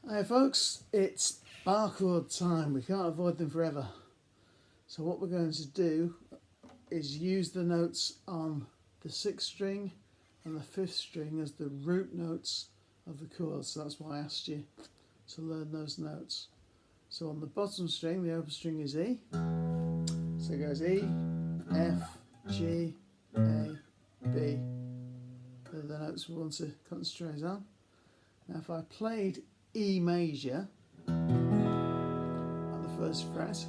Hi folks, it's bar chord time. We can't avoid them forever. So what we're going to do is use the notes on the 6th string and the 5th string as the root notes of the chords. So that's why I asked you to learn those notes. So on the bottom string, the open string is E. So it goes E, F, G, A, B. They're the notes we want to concentrate on. Now if I played E major at the first fret,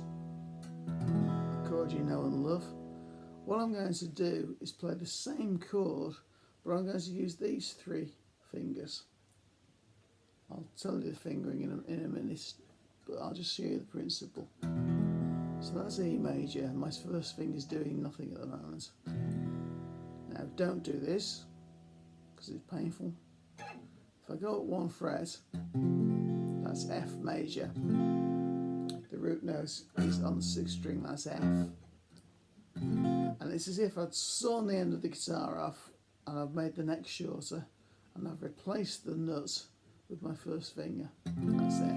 a chord you know and love, what I'm going to do is play the same chord, but I'm going to use these 3 fingers. I'll tell you the fingering in a minute, but I'll just show you the principle. So that's E major, my first finger's doing nothing at the moment. Now don't do this, because it's painful. If I go at 1 fret, that's F major. The root note is on the 6th string, that's F. And it's as if I'd sawn the end of the guitar off and I've made the neck shorter and I've replaced the nut with my first finger, that's F.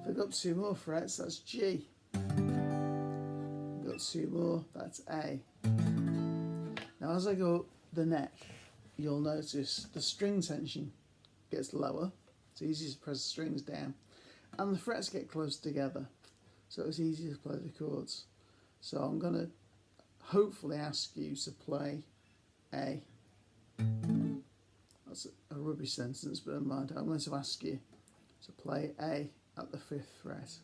If I go up 2 more frets, that's G. Got 2 more, that's A. Now as I go up the neck, you'll notice the string tension gets lower. It's easier to press the strings down, and the frets get close together, so it's easier to play the chords. So I'm going to hopefully ask you to play A. That's a rubbish sentence, but never mind. I'm going to ask you to play A at the 5th fret.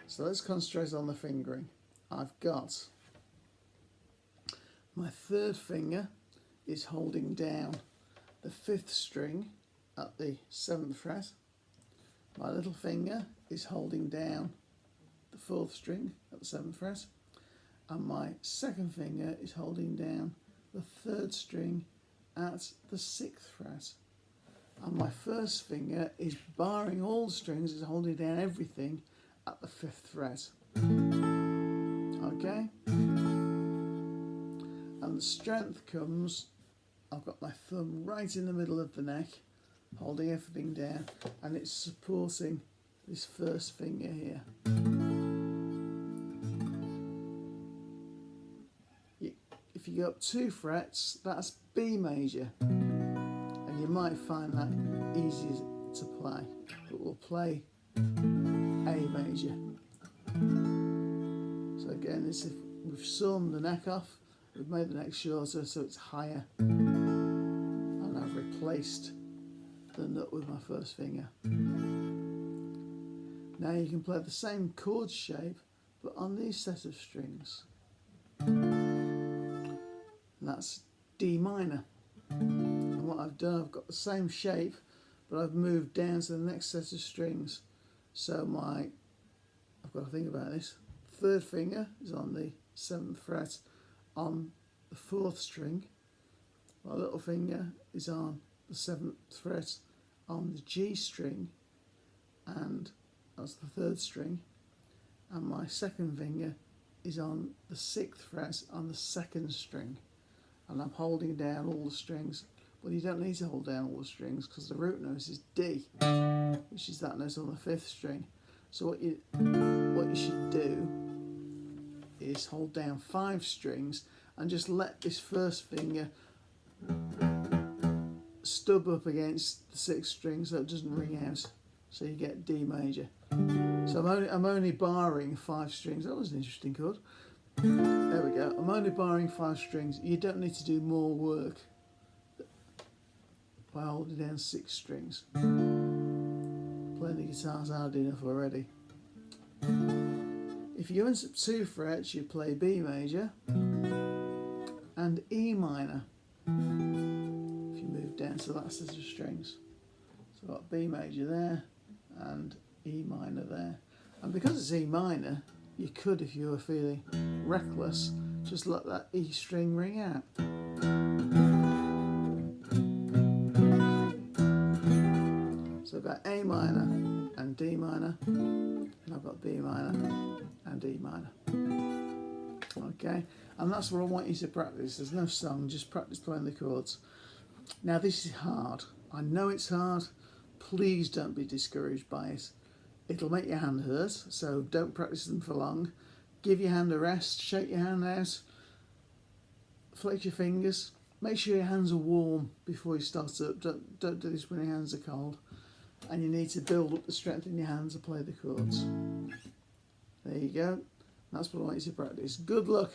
So let's concentrate on the fingering. I've got my 3rd finger is holding down the 5th string at the 7th fret. My little finger is holding down the 4th string at the 7th fret, and my 2nd finger is holding down the 3rd string at the 6th fret, and my 1st finger is barring all the strings, is holding down everything at the 5th fret. Okay? And the strength comes, I've got my thumb right in the middle of the neck, holding everything down, and it's supporting this first finger here. If you go up 2 frets, that's B major, and you might find that easy to play, but we'll play A major. So again, it's if we've sawn the neck off, we've made the neck shorter so it's higher, and I've replaced the nut with my first finger. Now you can play the same chord shape but on these set of strings, and that's D minor. And what I've done, I've got the same shape but I've moved down to the next set of strings. So I've got to think about this, 3rd finger is on the 7th fret on the 4th string, my little finger is on the 7th fret on the G string, and that's the 3rd string, and my 2nd finger is on the 6th fret on the 2nd string, and I'm holding down all the strings. Well, you don't need to hold down all the strings because the root note is D, which is that note on the 5th string. So what you should do is hold down 5 strings and just let this first finger stub up against the 6th string so it doesn't ring out, so you get D major. So I'm only barring 5 strings. That was an interesting chord. There we go. I'm only barring 5 strings. You don't need to do more work by holding down 6 strings. Playing the guitar's hard enough already. If you went up 2 frets, you play B major and E minor. If you move down to that set of strings, so I've got B major there and E minor there. And because it's E minor, you could, if you were feeling reckless, just let that E string ring out. So I've got A minor and D minor, and I've got B minor and E minor. Okay, and that's what I want you to practice. There's no song, just practice playing the chords. Now this is hard. I know it's hard. please don't be discouraged by it. It'll make your hand hurt, so don't practice them for long. Give your hand a rest, shake your hand out, flex your fingers. Make sure your hands are warm before you start up. Don't do this when your hands are cold. And you need to build up the strength in your hands to play the chords. There you go. That's what I want you to practice. Good luck.